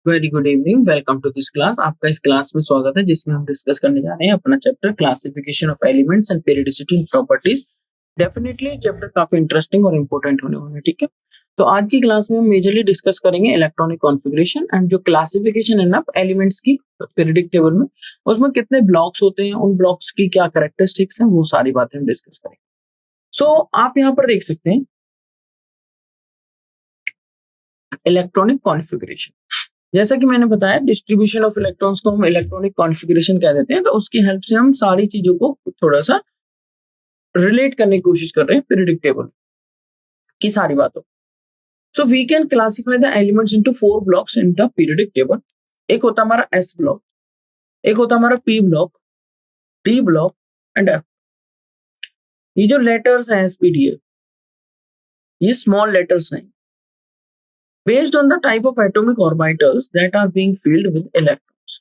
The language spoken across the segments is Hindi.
Very good evening, welcome to this class. आपका इस क्लास में स्वागत है जिसमें हम डिस्कस करने जा रहे हैं अपना chapter classification of elements and periodicity in properties. Definitely chapter काफी इंटरेस्टिंग और इंपॉर्टेंट होने वाला है। ठीक है, तो आज की क्लास में हम मेजरली डिस्कस करेंगे इलेक्ट्रॉनिक कॉन्फ़िगरेशन एंड जो क्लासिफिकेशन है ना एलिमेंट्स की पीरियोडिक टेबल में, उसमें कितने ब्लॉक्स होते हैं, उन ब्लॉक्स की क्या कैरेक्टरिस्टिक्स हैं, वो सारी बातें हम डिस्कस करेंगे। सो आप यहाँ पर देख सकते हैं इलेक्ट्रॉनिक कॉन्फ़िगरेशन। जैसा कि मैंने बताया, डिस्ट्रीब्यूशन ऑफ इलेक्ट्रॉन्स को हम इलेक्ट्रॉनिक कॉन्फ़िगरेशन कह देते हैं। तो उसकी हेल्प से हम सारी चीजों को थोड़ा सा रिलेट करने की कोशिश कर रहे हैं पीरियोडिक टेबल की सारी बातों। So we can classify the elements into 4 blocks in the periodic table. एक होता हमारा एस ब्लॉक, एक होता हमारा P block, D block and F. ये जो लेटर्स हैं एसपीडीए, ये स्मॉल लेटर्स हैं based on the type of atomic orbitals that are being filled with electrons.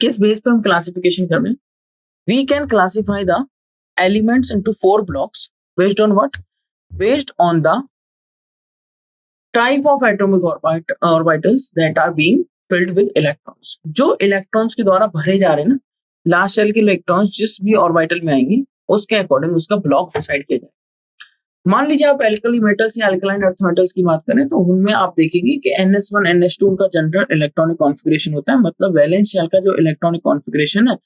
किस बेस पे हम क्लासिफिकेशन कर रहे हैं? We can classify the elements into 4 blocks based on what? Based on the type of atomic orbitals that are being filled with electrons. जो इलेक्ट्रॉन्स के द्वारा भरे जा रहे हैं ना, लास्ट शेल के इलेक्ट्रॉन्स जिस भी ऑर्बिटल में आएंगे उसके अकॉर्डिंग उसका ब्लॉक डिसाइड किया जाए। मान लीजिए आप एल्कली मेटल्स या अल्कलाइन अर्थ मेटल्स की बात करें तो उनमें आप देखेंगे कि NS1 NH2 उनका जनरल इलेक्ट्रॉनिक कॉन्फ़िगरेशन होता है। मतलब वैलेंस शेल का जो इलेक्ट्रॉनिक कॉन्फ़िगरेशन है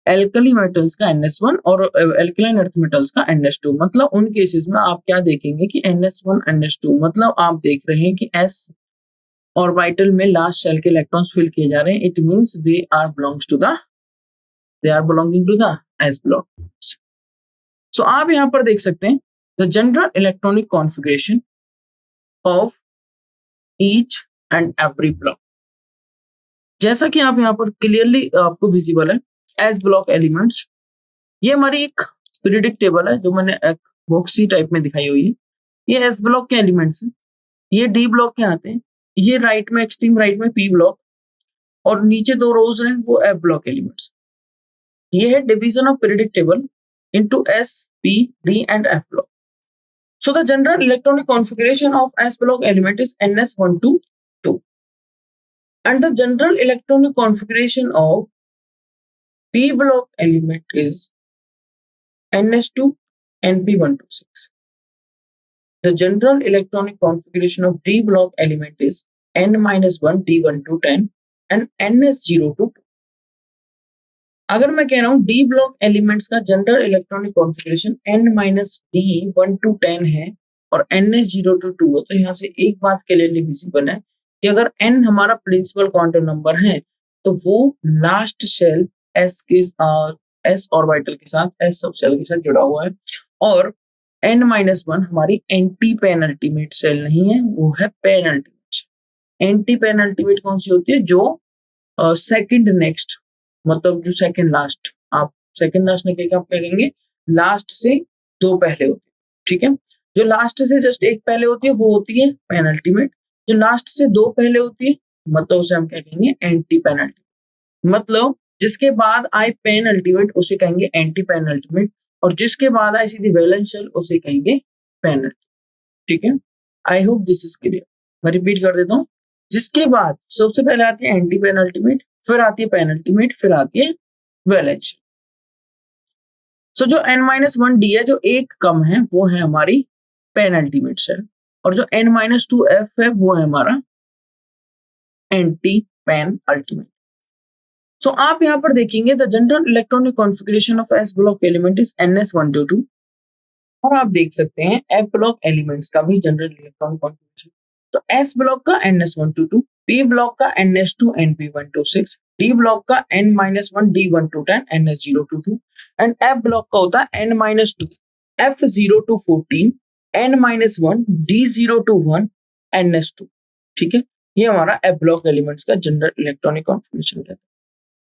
एल्कली मेटल्स का NS1 और अल्कलाइन अर्थ मेटल्स का NH2। मतलब उन केसेस में आप क्या देखेंगे कि NS1 NH2 मतलब आप देख रहे हैं कि S ऑर्बिटल में लास्ट शेल के इलेक्ट्रॉन्स फिल किए जा रहे हैं। It means they are belonging to the S block. So आप यहाँ पर देख सकते हैं the general electronic configuration of each and every block। जैसा कि आप यहाँ पर क्लियरली आपको विजिबल है एस ब्लॉक एलिमेंट्स। ये हमारी एक पीरियोडिक टेबल है जो मैंने एक बॉक्सी टाइप में दिखाई हुई है। ये एस ब्लॉक के एलिमेंट्स हैं। ये डी ब्लॉक के आते हैं। ये राइट में एक्सट्रीम राइट में पी ब्लॉक और नीचे 2 रोज हैं वो एफ ब्लॉक एलिमेंट्स। ये है division of periodic table into S, P, D and F block. So the general electronic configuration of S block element is NS122 and the general electronic configuration of P block element is NS2NP126. The general electronic configuration of D block element is N-1 D1210 and NS022। अगर मैं कह रहा हूं डी ब्लॉक एलिमेंट्स का general electronic configuration N-D1 to 10 है और NS022 है, तो यहाँ से एक बात क्लियरली विजिबल है कि अगर N हमारा प्रिंसिपल क्वांटम नंबर है तो वो लास्ट शेल S ऑर्बिटल के साथ S सब शेल के साथ जुड़ा हुआ है और N-1 हमारी एंटी पेनल्टीमेट शेल नहीं है, वो है पेनल्टीमेट। एंटी पेनल्टीमेट कौन सी होती है? जो सेकंड नेक्स्ट, मतलब जो सेकंड लास्ट, आप सेकंड लास्ट नहीं कहेंगे, आप कहेंगे लास्ट से 2 पहले होती है। ठीक है, जो लास्ट से जस्ट 1 पहले होती है वो होती है पेनल्टीमेट। जो लास्ट से 2 पहले होती है मतलब उसे हम क्या कहेंगे? Anti penultimate. मतलब जिसके बाद आए पेनल्टीमेट उसे कहेंगे एंटी पेनल्टीमेट और जिसके बाद आए सीधी वैलेंस शेल उसे कहेंगे पेनल्टी। ठीक है, I hope this is clear. मैं रिपीट कर देता हूँ, जिसके बाद सबसे पहले आती है एंटी पेनल्टीमेट, फिर आती है पेनल्टीमेट, फिर आती है वैलेंस। सो जो N-1 D है, जो एक कम है, वो है हमारी पेनल्टीमेट शेल और जो N-2 F है वो है हमारा एंटी पेनल्टीमेट। सो आप यहाँ पर देखेंगे the general electronic configuration of S block element is NS122 और आप देख सकते हैं F ब्लॉक एलिमेंट्स का भी जनरल इलेक्ट्रॉनिक कॉन्फ़िगरेशन। तो S ब्लॉक का NS122, P ब्लॉक का NS2NP126, D ब्लॉक का N-1 D1 to 10 NS022 and F block का होता है N-2 F0 to 14 N-1 D0 to 1 NS2। ठीक है, ये हमारा F ब्लॉक एलिमेंट्स का जनरल इलेक्ट्रॉनिक कॉन्फ़िगरेशन है।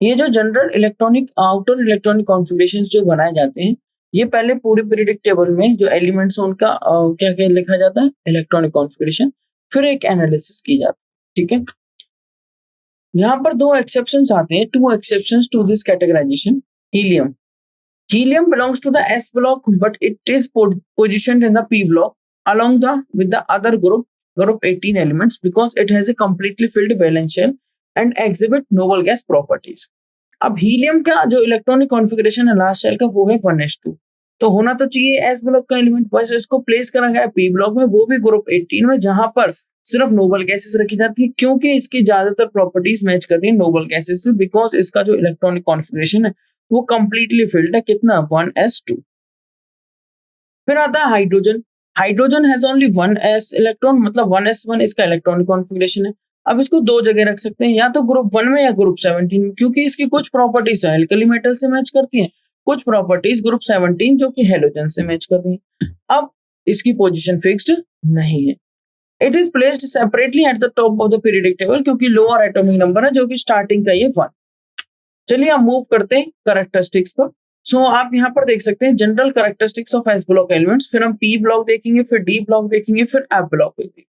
ये जो general electronic outer electronic configuration जो बनाए जाते हैं, ये पहले पूरे पीरियोडिक टेबल में जो एलिमेंट्स हैं उनका क्या क्या लिखा जाता है? इलेक्ट्रॉनिक कॉन्फ़िगरेशन, फिर एक एनालिसिस की जाती है। ठीक है, यहाँ पर 2 एक्सेप्शंस आते हैं, 2 exceptions to this categorization। Helium belongs to the S block but it is positioned in the P block along with the other group group 18 elements because it has a completely filled valence shell and exhibit noble gas properties. अब हीलियम का जो इलेक्ट्रॉनिक कॉन्फ़िगरेशन है लास्ट शेल का वो है 1s2, तो होना तो चाहिए एस ब्लॉक का एलिमेंट, बस इसको प्लेस करा गया पी ब्लॉक में, वो भी ग्रुप 18 में, जहां पर सिर्फ नोबल गैसेस रखी जाती है क्योंकि इसकी ज्यादातर प्रॉपर्टीज मैच करती है नोबल गैसेस से, बिकॉज इसका जो इलेक्ट्रॉनिक कॉन्फ़िगरेशन है वो कंप्लीटली फिल्ड है, कितना 1s2। फिर आता है hydrogen. Hydrogen has only 1s electron, मतलब 1s1 इसका इलेक्ट्रॉनिक कॉन्फ़िगरेशन है। अब इसको दो जगह रख सकते हैं, या तो ग्रुप 1 में या ग्रुप 17 में, क्योंकि इसकी कुछ प्रॉपर्टीज एल्कली मेटल से मैच करती हैं, कुछ प्रॉपर्टीज ग्रुप 17 जो कि हेलोजन से मैच कर रही है। अब इसकी पोजीशन फिक्स्ड नहीं है। It is placed separately eight the top of the periodic table, क्योंकि लोअर एटॉमिक नंबर है जो कि स्टार्टिंग का ये 1। चलिए अब मूव करते हैं कैरेक्टरिस्टिक्स पर। सो आप यहाँ पर देख सकते हैं general characteristics of S block elements, फिर हम पी ब्लॉक देखेंगे, फिर डी ब्लॉक देखेंगे, फिर एफ ब्लॉक देखेंगे।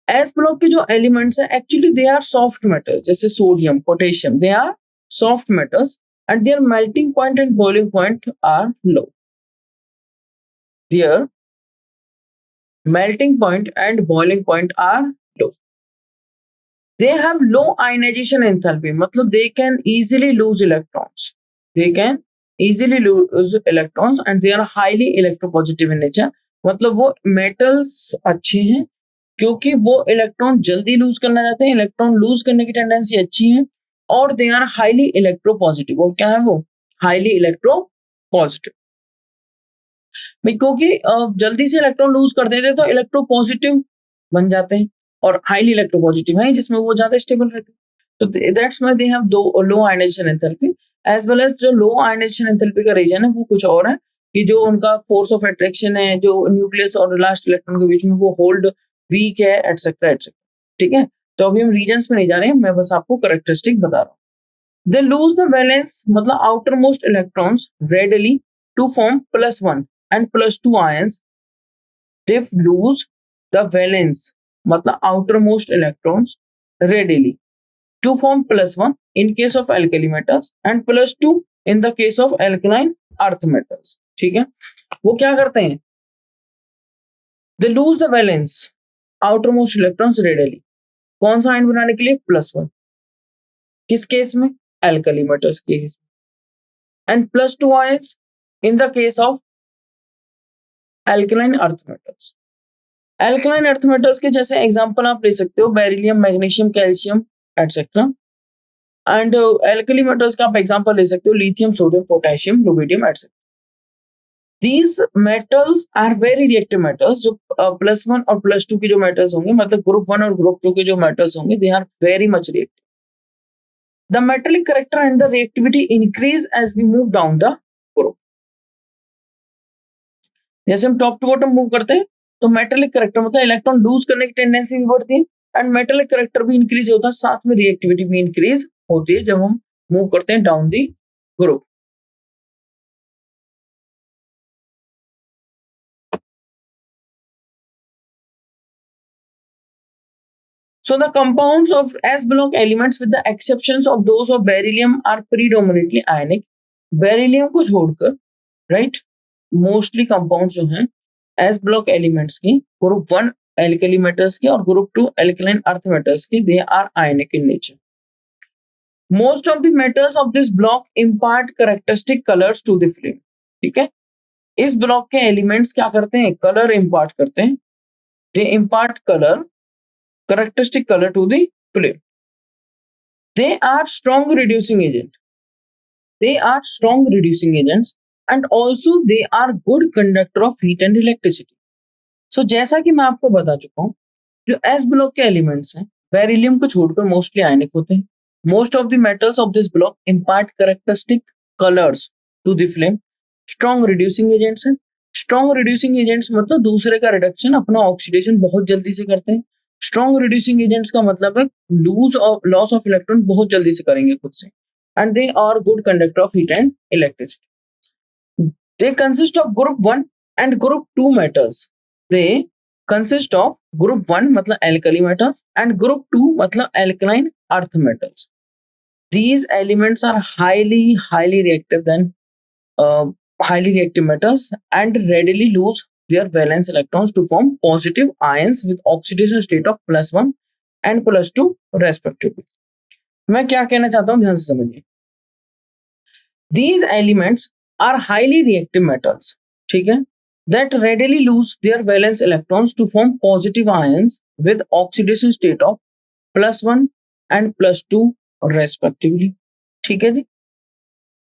एस ब्लॉक के जो एलिमेंट्स है actually they are soft metal, जैसे sodium, potassium, they are soft metals and their melting point and boiling point are low. Their melting point and boiling point are low. They have low ionization enthalpy, मतलब they can easily lose electrons. They can easily lose electrons and they are highly electropositive in nature. मतलब वो metals अच्छे हैं क्योंकि वो इलेक्ट्रॉन जल्दी लूज करना चाहते हैं, इलेक्ट्रॉन लूज करने की टेंडेंसी अच्छी है, और दे आर हाईली इलेक्ट्रोपॉजिटिव। और क्या है वो? Highly electropositive. क्योंकि जल्दी से इलेक्ट्रॉन लूज कर देते तो इलेक्ट्रोपॉजिटिव बन जाते हैं, और हाईली इलेक्ट्रोपॉजिटिव है जिसमें वो ज्यादा स्टेबल रहते हैं। तो that's why they have though low ionisation enthalpy, as well as जो लो आयनाइजेशन एंथैल्पी का रीजन है वो कुछ और है कि जो उनका फोर्स ऑफ अट्रैक्शन है, जो न्यूक्लियस और लास्ट इलेक्ट्रॉन के बीच में, वो होल्ड वीक है, एटसेट्रा एटसेट्रा। ठीक है, तो अभी हम रीजन्स में नहीं जा रहे हैं, मैं बस आपको कैरेक्टरिस्टिक बता रहा हूँ। दे लूज द वैलेंस, मतलब outer most electrons readily to form +1 and +2 ions. They lose the valence, मतलब outermost electrons readily to form +1 in case of alkali metals and +2 in the case of alkaline earth metals. ठीक है, वो क्या करते हैं? They lose the valence, outermost electrons readily. कौन सा आयन बनाने के लिए? +1। किस केस में? alkali metals के केस में। and +2 ions in the case of alkaline earth metals. Alkaline earth metals के जैसे एग्जांपल आप ले सकते हो beryllium, magnesium, calcium etcetera. And alkali metals का आप एग्जांपल ले सकते हो lithium, sodium, potassium, rubidium etcetera. These metals are very reactive metals, जो +1 और +2 की जो metals होंगे, मतलब ग्रुप 1 और ग्रुप 2 के जो metals होंगे, they are very much reactive. The metallic character and the reactivity increase as we move down the group. जैसे हम टॉप टू बॉटम मूव करते हैं तो मेटेलिक करेक्टर मतलब इलेक्ट्रॉन लूज करने की टेंडेंसी भी बढ़ती है, एंड मेटेलिक करेक्टर भी इंक्रीज होता है, साथ में रिएक्टिविटी भी इंक्रीज होती है जब हम मूव करते हैं down the group. So the compounds of S block elements with the exceptions of those of beryllium are predominantly ionic. Beryllium को छोड़कर राइट मोस्टली कंपाउंड्स जो हैं एस ब्लॉक एलिमेंट्स की, ग्रुप 1 एल्कली मेटल्स के और ग्रुप 2 एल्कलाइन अर्थ मेटल्स के, they are ionic in nature. Most of the metals of this block impart characteristic colours to the flame. ठीक है, इस ब्लॉक के एलिमेंट्स क्या करते हैं? कलर इम्पार्ट करते हैं। They impart colour, characteristic colour to the flame. They are strong reducing agent, they are strong reducing agents and also they are good conductor of heat and electricity. So जैसा कि मैं आपको बता चुका हूँ, जो एस ब्लॉक के एलिमेंट्स हैं बेरिलियम को छोड़कर मोस्टली आयनिक होते हैं। Most of the metals of this block impart characteristic colours to the flame. Strong reducing agents हैं। स्ट्रॉन्ग रिड्यूसिंग एजेंट्स मतलब दूसरे का रिडक्शन, अपना ऑक्सीडेशन बहुत जल्दी से करते हैं। स्ट्रॉन्ग रिड्यूसिंग एजेंट्स का मतलब है लॉस ऑफ इलेक्ट्रॉन बहुत जल्दी से करेंगे खुद से, and they are good conductor of heat and electricity. They consist of group 1 and group 2 metals. They consist of group 1 मतलब alkali metals and group 2 मतलब alkaline earth metals. These elements are highly reactive metals and readily lose their valence electrons to form positive ions with oxidation state of +1 and +2 respectively. मैं क्या कहना चाहता हूं, ध्यान से समझिए. These elements are highly reactive metals, ठीक है, that readily lose their valence electrons to form positive ions with oxidation state of +1 and +2 respectively. ठीक है जी,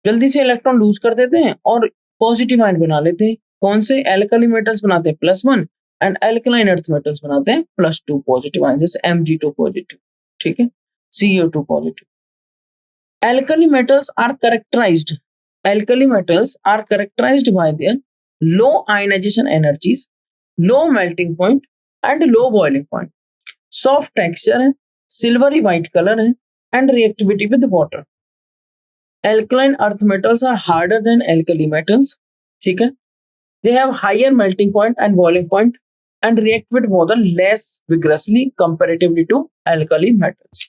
जल्दी से इलेक्ट्रॉन लूज कर देते हैं और पॉजिटिव आयन बना लेते हैं. कौन से? एल्कली मेटल्स बनाते हैं +1 एंड एल्कलाइन अर्थ मेटल्स बनाते हैं +2 पॉजिटिव आयन, जैसे Mg2 पॉजिटिव, ठीक है, CO2 positive. Alkali metals are characterized by their low ionization energies, low melting point and low boiling point. Soft texture है, silvery white color है and reactivity with water. Alkaline earth metals are harder than alkali metals, ठीक है. They have higher melting point and boiling point and react with water less vigorously comparatively to alkali metals.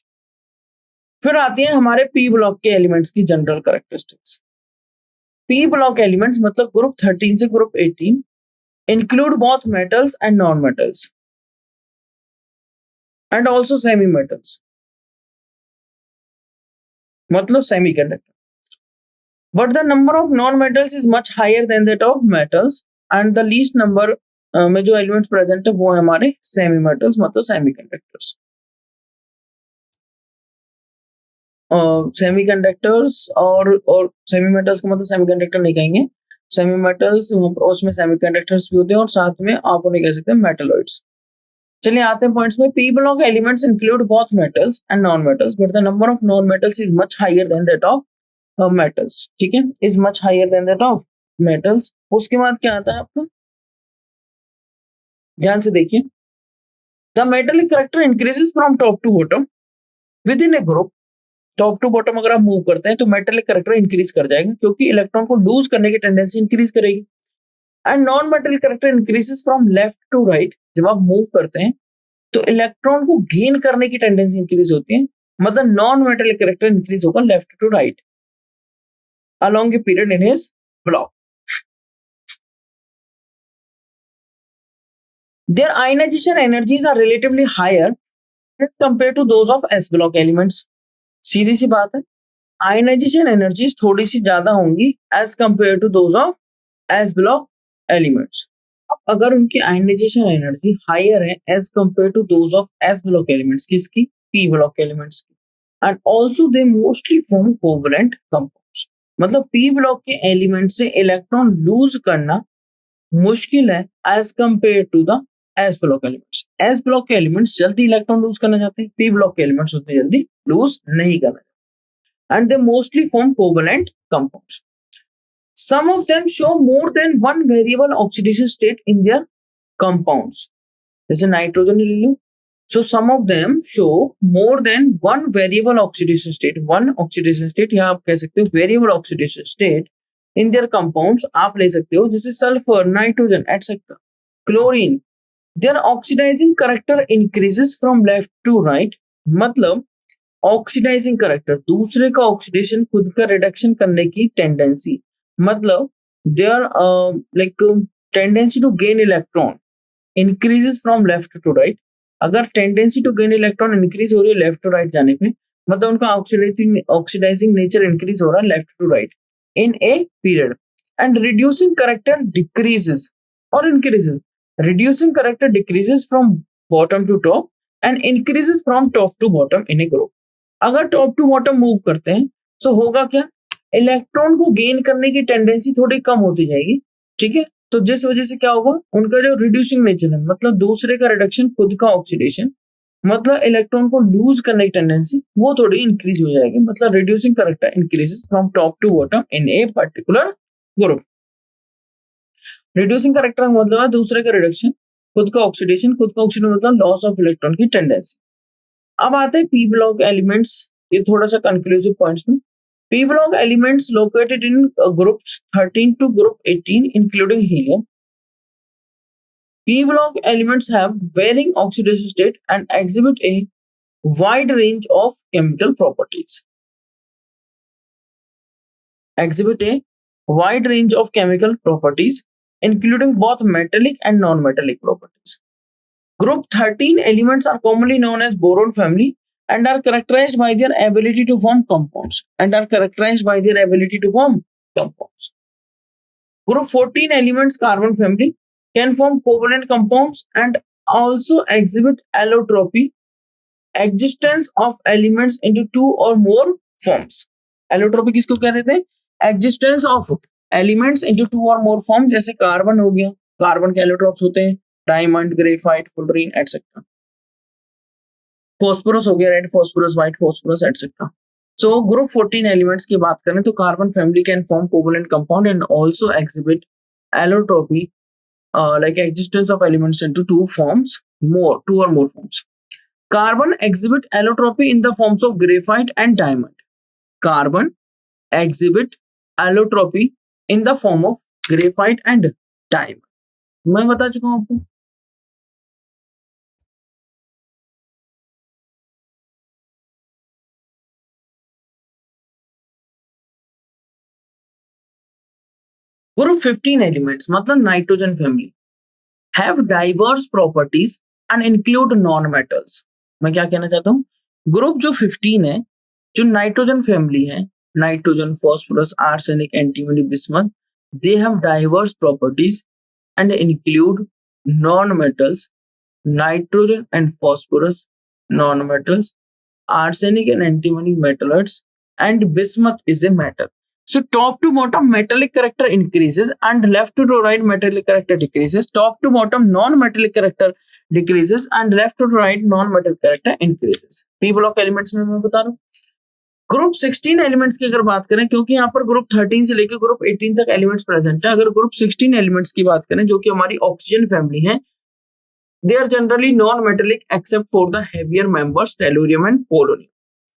फिर आती है हमारे पी ब्लॉक के एलिमेंट्स की general characteristics. P block elements मतलब ग्रुप 13 से group 18 include both metals and non metals and also semi metals, मतलब semiconductor. But the number of non metals is much higher than that of metals and the least number में जो एलिमेंट्स प्रेजेंट है वो है हमारे सेमी मेटल्स, मतलब सेमीकंडक्टर्स. सेमीकंडक्टर्स और सेमी मेटल्स का मतलब सेमीकंडक्टर नहीं कहेंगे. सेमी मेटल्स उसमें सेमीकंडक्टर्स भी होते हैं और साथ में आप उन्हें कह सकते हैं मेटलॉइड्स. चलिए आते हैं पॉइंट्स में. P block elements include both metals and non metals but the number of non metals is much higher than that of metals, ठीक है, is much higher than that of metals. उसके बाद क्या आता है आपका, ध्यान से देखिए. The metallic character increases from top to bottom within a group. Top to bottom अगर आप मूव करते हैं तो मेटेलिक कैरेक्टर इंक्रीज कर जाएगा क्योंकि इलेक्ट्रॉन को लूज करने की टेंडेंसी इंक्रीज करेगी. And non metallic character increases from left to right. जब आप मूव करते हैं तो इलेक्ट्रॉन को गेन करने की टेंडेंसी इंक्रीज होती है, मतलब नॉन मेटेलिक कैरेक्टर इंक्रीज होगा left to right along a period in his block. Their ionization energies are relatively higher as compared to those of s block elements. सीधी सी बात है, आयनाइजेशन एनर्जीज थोड़ी सी ज्यादा होंगी as compare to those of S block elements. अगर उनकी आयनाइजेशन एनर्जी हायर है as compare to those of S block elements, किसकी? पी ब्लॉक एलिमेंट्स की. And also they mostly form covalent compounds, मतलब पी ब्लॉक के एलिमेंट से इलेक्ट्रॉन लूज करना मुश्किल है as compare to the S block elements. S block के एलिमेंट्स जल्दी इलेक्ट्रॉन लूज करना चाहते हैं, पी ब्लॉक के एलिमेंट्स उतनी जल्दी लूज नहीं करना चाहते. And they mostly form covalent compounds. Some of them show more than one variable oxidation state in their compounds. जैसे नाइट्रोजन ले लो. So some of them show more than one variable oxidation state. One oxidation state या आप कह सकते हो variable oxidation state in their compounds आप ले सकते हो, जैसे sulphur, nitrogen etcetera, chlorine. Their oxidizing character increases from left to right. मतलब ऑक्सीडाइजिंग करेक्टर, दूसरे का ऑक्सीडेशन खुद का रिडक्शन करने की टेंडेंसी, मतलब their like tendency to gain electron increases from left to right. अगर tendency to gain electron increase हो रही है लेफ्ट टू राइट जाने पे, मतलब उनका ऑक्सीडाइजिंग नेचर इंक्रीज हो रहा है left to right in a period. And reducing character decreases और increases. Reducing character decreases from bottom to top and increases from top to bottom in a group. अगर टॉप टू बॉटम मूव करते हैं तो होगा क्या, इलेक्ट्रॉन को गेन करने की टेंडेंसी थोड़ी कम होती जाएगी, ठीक है. तो जिस वजह से क्या होगा, उनका जो रिड्यूसिंग नेचर है, मतलब दूसरे का रिडक्शन खुद का ऑक्सीडेशन, मतलब इलेक्ट्रॉन को लूज करने की टेंडेंसी वो थोड़ी इंक्रीज हो जाएगी. मतलब reducing character increases from top to bottom in a particular group. Reducing character मतलब है दूसरे का रिडक्शन, खुद का ऑक्सीडेशन मतलब लॉस ऑफ इलेक्ट्रॉन की टेंडेंसी. अब आते हैं पी ब्लॉक एलिमेंट्स, ये थोड़ा सा कंक्लूसिव पॉइंट्स में. P block elements located in groups 13 to group 18 including helium. P block elements have varying oxidation state and exhibit a wide range of chemical properties. Exhibit a wide range of chemical properties including both metallic and non-metallic properties. Group 13 elements are commonly known as boron family and are characterized by their ability to form compounds. Group 14 elements carbon family can form covalent compounds and also exhibit allotropy, existence of elements into two or more forms. Allotropy किसको कह देते हैं? Existence of elements into two or more forms. जैसे कार्बन हो गया, कार्बन के एलोट्रोप्स होते हैं diamond, graphite, fullerene etcetera. Phosphorus हो गया, red phosphorus, white phosphorus etcetera. So group 14 elements की बात करें तो carbon family can form covalent compound and also exhibit allotropy, like existence of elements into two or more forms. Carbon exhibit allotropy in the forms of graphite and diamond. Carbon exhibit allotropy in the form of graphite and diamond. मैं बता चुका हूं आपको. Group 15 elements मतलब nitrogen family have diverse properties and include non-metals. मैं क्या कहना चाहता हूँ, ग्रुप जो 15 है, जो नाइट्रोजन फैमिली है, nitrogen, phosphorus, arsenic, antimony, bismuth, they have diverse properties and include non-metals, nitrogen and phosphorus non-metals, arsenic and antimony metalloids, and bismuth is a metal. So top to bottom metallic character increases and left to right metallic character decreases. Top to bottom non-metallic character decreases and left to right non-metallic character increases. P block elements में मैं बता रहा हूँ. ग्रुप 16 एलिमेंट्स की अगर बात करें, क्योंकि यहाँ पर ग्रुप 13 से लेकर ग्रुप 18 तक एलिमेंट्स प्रेजेंट है, अगर ग्रुप 16 एलिमेंट्स की बात करें जो कि हमारी ऑक्सीजन फैमिली है, they are generally non metallic except for the heavier members tellurium and polonium.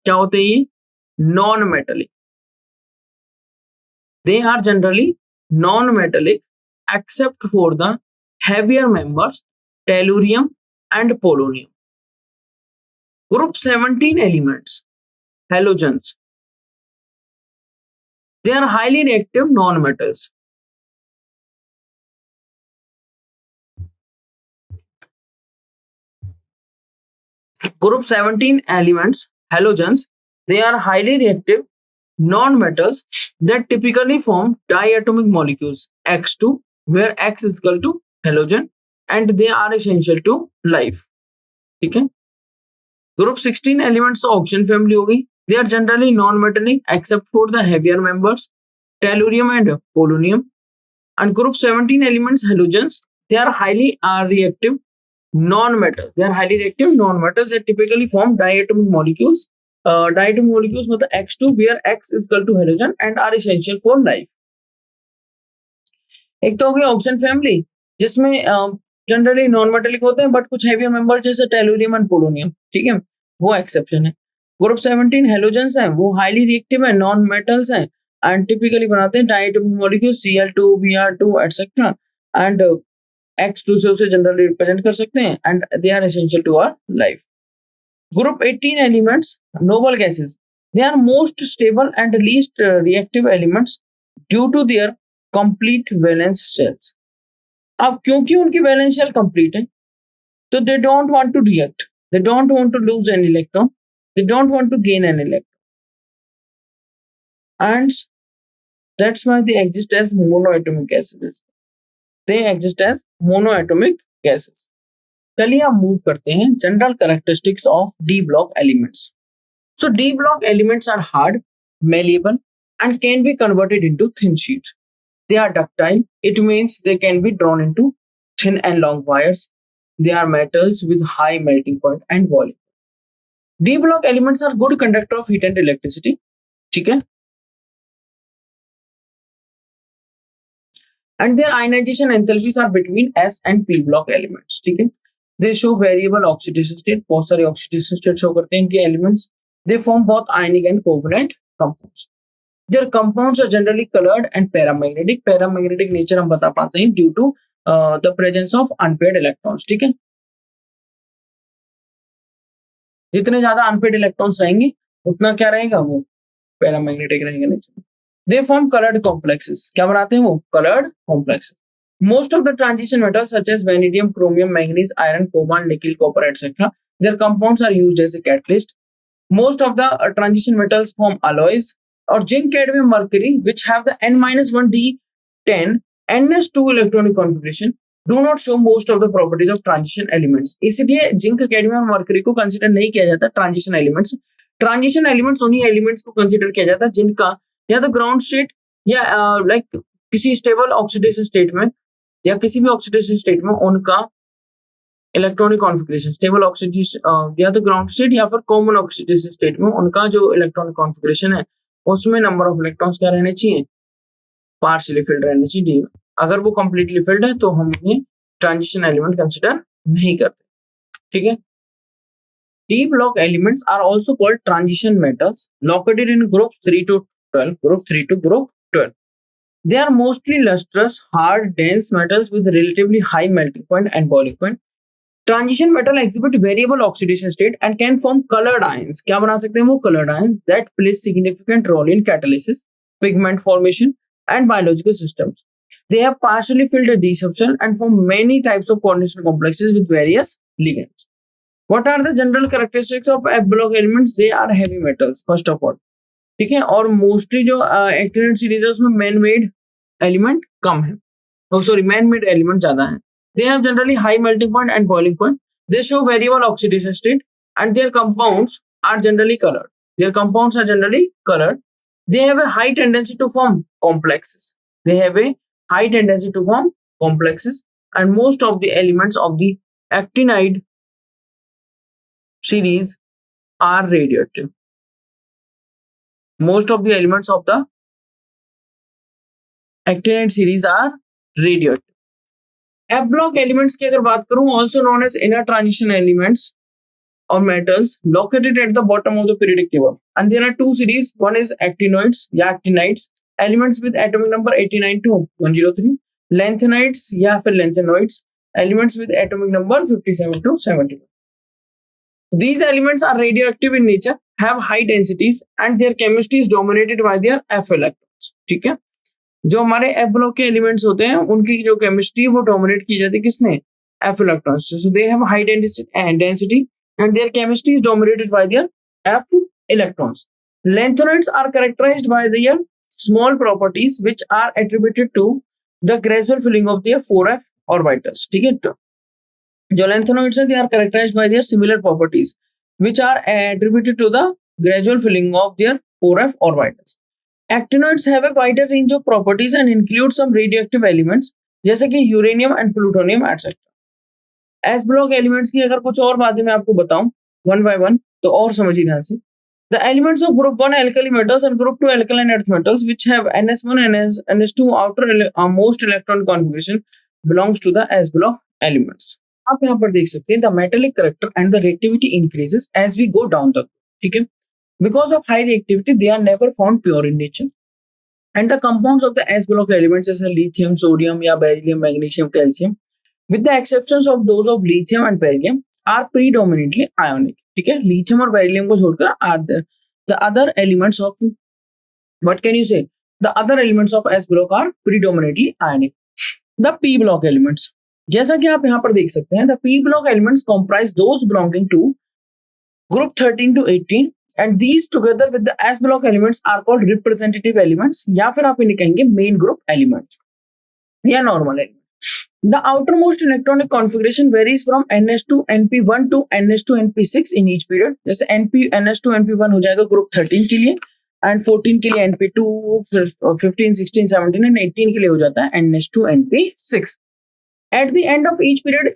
क्या होते हैं ये? Non metallic. They are generally non metallic except for the heavier members tellurium and polonium. Group 17 elements halogens, they are highly reactive non-metals. Group 17 elements halogens, they are highly reactive non-metals that typically form diatomic molecules X2 where X is equal to halogen and they are essential to life. ठीक है. ग्रुप 16 एलिमेंट्स ऑक्सीजन फैमिली हो गई. They are generally non metallic except for the heavier members tellurium and polonium. And group 17 elements halogens, they are highly reactive non metals. They are highly reactive non metals that typically form diatomic molecules. Diatomic molecules मतलब X2 where X is equal to halogen and are essential for life. एक तो हो गई ऑक्सीजन फैमिली जिसमें जनरली नॉन मेटेलिक होते हैं बट कुछ हेवियर मेंबर जैसे टेलुरियम एंड पोलोनियम, ठीक है, वो एक्सेप्शन है. ग्रुप 17 हेलोजेंस हैं, वो हाईली रिएक्टिव है, नॉन मेटल्स हैं एंड टिपिकली बनाते हैं diatomic molecule Cl2, Br2 etcetera and X2 से उसे जनरली रिप्रेजेंट कर सकते हैं and they are essential to our life. Group 18 elements noble gases, they are most stable and least reactive elements due to their complete valence shells. अब क्योंकि उनकी वैलेंस शेल कंप्लीट है तो they don't want to react, they don't want to lose an electron, they don't want to gain an electron and that's why they exist as monoatomic gases. They exist as monoatomic gases. चलिए हम मूव करते हैं general characteristics of D block elements. So D block elements are hard, malleable and can be converted into thin sheets. They are ductile. It means they can be drawn into thin and long wires. They are metals with high melting point and volume. D block elements are good conductor of heat and electricity. ठीक है. And their ionization enthalpies are between S and P block elements. ठीक है. They show variable oxidation state. बहुत सारे oxidation state show करते हैं इनके elements. They form both ionic and covalent compounds. Their compounds are generally colored and paramagnetic. Paramagnetic nature हम बता पाते हैं due to the presence of unpaired electrons. ठीक है. जितने ज्यादा unpaired electrons रहेंगे उतना क्या रहेगा, वो paramagnetic रहेगा nature. They form colored complexes. क्या बनाते हैं वो? Colored complexes. Most of the transition metals such as vanadium, chromium, manganese, iron, cobalt, nickel, copper, etc. Their compounds are used as a catalyst. Most of the transition metals form alloys, or zinc, cadmium, mercury, which have the N-1D10 NS2 electronic configuration, do not show most of the properties of transition elements. इसलिए जिंक, कैडमियम और मर्करी को कंसीडर नहीं किया जाता ट्रांजिशन एलिमेंट्स. ट्रांजिशन एलिमेंट्स उन्हीं एलिमेंट्स को कंसीडर किया जाता है जिनका या तो ग्राउंड स्टेट या लाइक किसी स्टेबल ऑक्सीडेशन स्टेट में या किसी भी ऑक्सीडेशन स्टेट में उनका इलेक्ट्रॉनिक कॉन्फ़िगरेशन स्टेबल ऑक्सीडेशन या तो ग्राउंड स्टेट या फिर कॉमन ऑक्सीडेशन स्टेट में उनका जो इलेक्ट्रॉनिक कॉन्फ़िगरेशन है उसमें नंबर ऑफ इलेक्ट्रॉन्स क्या रहने चाहिए, पार्शियली फिल्ड रहने चाहिए. अगर वो कंप्लीटली फिल्ड है तो हम उन्हें ट्रांजिशन एलिमेंट कंसिडर नहीं करते. ठीक है. D block elements are also called transition metals located in group 3 to 12, group 3 to group 12. They are mostly lustrous, hard, dense metals with relatively high melting point and boiling point. Transition metal exhibit variable oxidation state and can form colored ions. क्या बना सकते हैं वो colored ions that play significant role in catalysis, pigment formation and biological systems. They have partially filled d subshell and form many types of coordination complexes with various ligands. What are the general characteristics of F block elements? They are heavy metals first of all. ठीक है. और मोस्टली जो एक्टिनेट सीरीज है उसमें मैन मेड एलिमेंट कम है, सॉरी मैन मेड एलिमेंट ज्यादा है. They have generally high melting point and boiling point. They show variable oxidation state and their compounds are generally colored. Their compounds are generally colored. They have a high tendency to form complexes. They have a high tendency to form complexes and most of the elements of the actinide series are radioactive. Most of the elements of the actinide series are radioactive. F block elements की अगर बात करूं, also known as inner transition elements or metals located at the bottom of the periodic table, and there are two series. One is actinoids या actinides, elements with atomic number 89 to 103. Lanthanides या फिर lanthanoids, elements with atomic number 57 to 71. These elements are radioactive in nature, have high densities, and their chemistry is dominated by their F electrons. ठीक है. जो हमारे एफ ब्लॉक के एलिमेंट्स होते हैं उनकी जो केमिस्ट्री है वो डोमिनेट की जाती है किसने, एफ इलेक्ट्रॉन्स से. So they have high density and their chemistry is dominated by their F electrons. Lanthanoids are characterised by their small properties which are attributed to the gradual filling of their 4f orbitals. ठीक है. तो जो लैंथेनोइड्स हैं they are characterised by their similar properties which are attributed to the gradual filling of their 4f orbitals. Actinoids have a wider range of properties and include some radioactive elements जैसे कि uranium and plutonium etcetera. S block elements की अगर कुछ और बातें मैं आपको बताऊं वन बाय वन तो और समझिए ध्यान से. The elements of group 1 alkali metals and group 2 alkaline earth metals which have NS1 and NS2 outermost electron configuration belongs to the S block elements. आप यहाँ पर देख सकते हैं the metallic character and the reactivity increases as we go down the. ठीक है. Because of high reactivity, they are never found pure in nature. And the compounds of the S block elements as lithium, sodium, या beryllium, magnesium, calcium, with the exceptions of those of lithium and beryllium, are predominantly ionic. ठीक है. Lithium और beryllium को छोड़कर are the other elements of what can you say? The other elements of S block are predominantly ionic. The P block elements. जैसा कि आप यहाँ पर देख सकते हैं, the P block elements comprise those belonging to group 13 to 18. And these together with the S block elements are called representative elements या फिर आप इन्हें कहेंगे main group elements या normal elements. The outermost electronic configuration varies from NS2 NP1 to NS2 NP6 in each period. जैसे NS2 NP1 हो जाएगा group 13 के लिए and 14 के लिए NP2, 15, 16, 17 and 18 के लिए हो जाता है NS2 NP6. At the end of each period,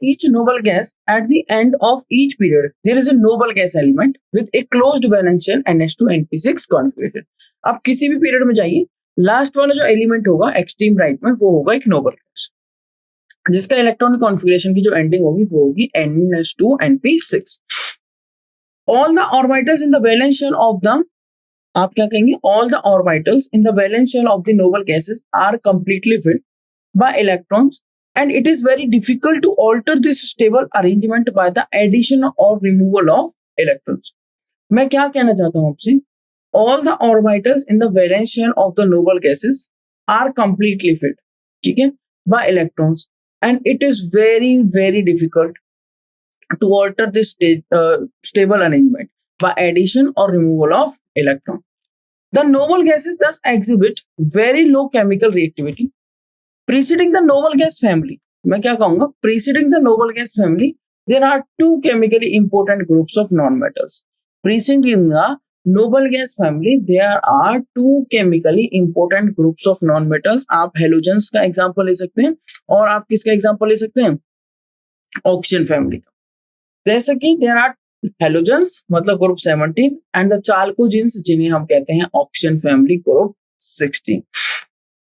there is a noble gas element with a closed valence shell NH2 NP6 configuration. अब किसी भी पीरियड में जाइए, लास्ट वाला जो एलिमेंट होगा एक्सट्रीम राइट में वो होगा एक नोबल गैस जिसका इलेक्ट्रॉनिक कॉन्फ़िगरेशन की जो एंडिंग होगी वो होगी NH2 NP6. All the orbitals in the valence shell of the, आप क्या कहेंगे, all the orbitals in the valence shell of the noble gases are completely filled by electrons. And it is very difficult to alter this stable arrangement by the addition or removal of electrons. मैं क्या कहना चाहता हूं आपसे, all the orbitals in the valence shell of the noble gases are completely filled. ठीक है. by electrons, and it is very very difficult to alter this stable arrangement by addition or removal of electron. The noble gases thus exhibit very low chemical reactivity. Preceding the noble gas family, मैं क्या कहूंगा, preceding the noble gas family, there are two chemically important groups of non-metals. Preceding the noble gas family, there are two chemically important groups of non-metals. आप हेलोजेंस का एग्जांपल ले सकते हैं और आप किसका एग्जांपल ले सकते हैं, ऑक्सीजन फैमिली का. जैसे कि देयर आर हेलोजेंस मतलब ग्रुप 17 एंड द चाल्कोजेंस जिन्हें हम कहते हैं oxygen family group 16.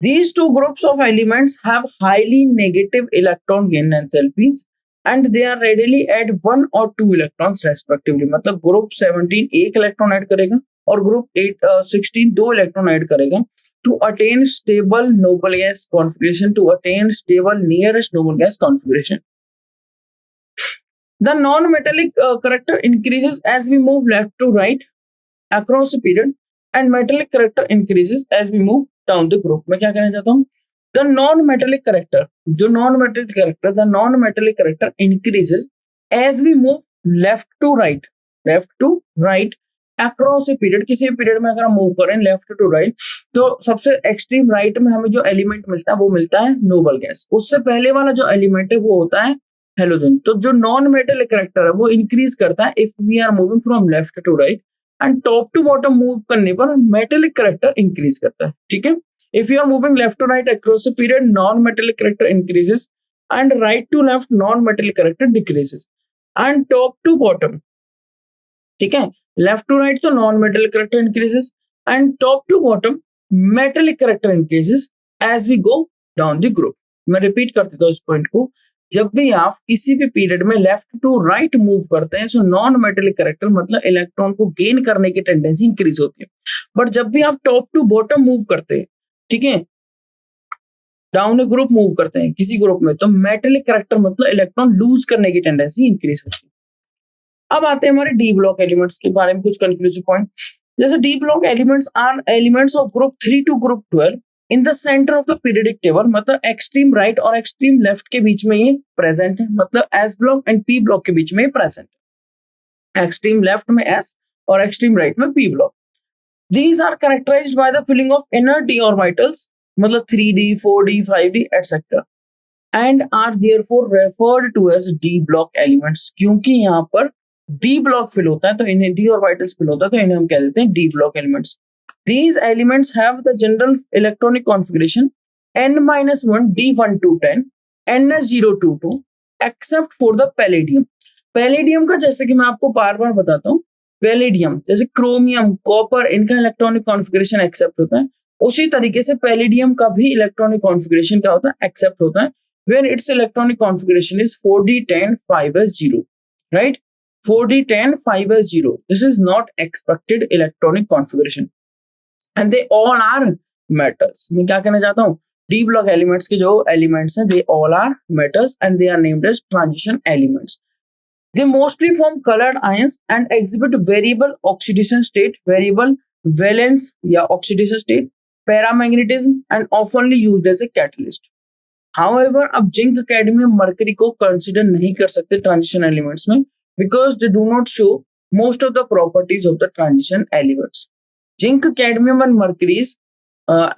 These two groups of elements have highly negative electron gain enthalpies and they are readily add 1 or 2 electrons respectively. मतलब ग्रुप 17 एक इलेक्ट्रॉन ऐड करेगा और ग्रुप 16 दो इलेक्ट्रॉन ऐड करेगा to attain stable noble gas configuration, to attain stable nearest noble gas configuration. The non-metallic character increases as we move left to right across the period and metallic character increases as we move down the group. मैं क्या कहना चाहता हूँ, the non-metallic character, जो non-metallic character, the non-metallic character increases as we move left to right across a period. किसी पीरियड में अगर हम मूव करें लेफ्ट टू राइट तो सबसे एक्सट्रीम राइट में हमें जो एलिमेंट मिलता है वो मिलता है नोबल गैस. उससे पहले वाला जो एलिमेंट है वो होता है हेलोजन. तो जो नॉन मेटलिक कैरेक्टर है वो इंक्रीज करता है if we are moving from left to right, and top to bottom move करने पर मेटेलिक कैरेक्टर इंक्रीज करता है. ठीक है, if you are moving left to right across the period non metallic character increases and right to left non metallic character decreases and top to bottom. ठीक है, लेफ्ट टू राइट तो non metallic character increases and top to bottom metallic character increases as we go down the group. मैं रिपीट कर देता हूँ इस पॉइंट को. जब भी आप किसी भी पीरियड में लेफ्ट टू राइट मूव करते हैं, सो नॉन मेटेलिक कैरेक्टर मतलब इलेक्ट्रॉन को गेन करने की टेंडेंसी इंक्रीज होती है. बट जब भी आप टॉप टू बॉटम मूव करते हैं, ठीक है, डाउन ग्रुप मूव करते हैं किसी ग्रुप में, तो मेटेलिक कैरेक्टर मतलब इलेक्ट्रॉन लूज करने की टेंडेंसी इंक्रीज होती है. अब आते हैं हमारे डी ब्लॉक एलिमेंट्स के बारे में कुछ कंक्लूसिव पॉइंट. जैसे D block elements are elements of group 3 to group 12 in the centre of the periodic table. मतलब एक्सट्रीम राइट और एक्सट्रीम लेफ्ट के बीच में ये प्रेजेंट है. मतलब S block and P block के बीच में प्रेजेंट है. एक्सट्रीम लेफ्ट में एस और एक्सट्रीम राइट में P block. These are characterised by the filling of inner D orbitals, मतलब 3d 4d 5d etcetera, and are therefore referred to as D block elements. क्योंकि यहाँ पर डी ब्लॉक फिल होता है तो इन्हें डी ऑर्बिटल्स फिल होता है तो इन्हें हम कह देते हैं D block elements. These elements have the general electronic configuration n-1 d1 to 10 ns022 except for the palladium. Palladium का जैसे कि मैं आपको बार बार बताता हूँ, पैलेडियम जैसे क्रोमियम कॉपर इनका इलेक्ट्रॉनिक कॉन्फ़िगरेशन एक्सेप्ट होता है, उसी तरीके से पैलेडियम का भी इलेक्ट्रॉनिक कॉन्फ़िगरेशन क्या होता है, एक्सेप्ट होता है. when its electronic configuration is 4d10 5s0, right? 4d10 5s0, this is not expected electronic configuration and they all are metals. मैं क्या कहना चाहता हूँ, डी ब्लॉक एलिमेंट्स के जो एलिमेंट्स हैं they all are metals and they are named as transition elements. They mostly form colored ions and exhibit variable oxidation state, variable valence या oxidation state, paramagnetism and oftenly used as a catalyst. However, अब जिंक कैडमियम मरकरी को कंसिडर नहीं कर सकते ट्रांजिशन एलिमेंट्स में because they do not show most of the properties of the transition elements. Zinc, cadmium and mercury's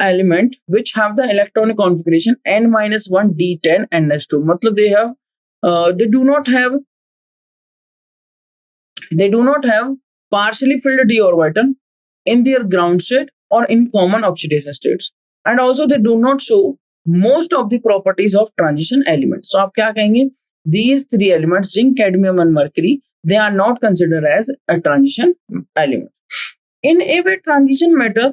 element which have the electronic configuration n-1 d10 ns2, मतलब they do not have partially filled d orbital in their ground state or in common oxidation states, and also they do not show most of the properties of transition elements. So आप क्या कहेंगे, these three elements zinc, cadmium and mercury, they are not considered as a transition element. In a way, transition matter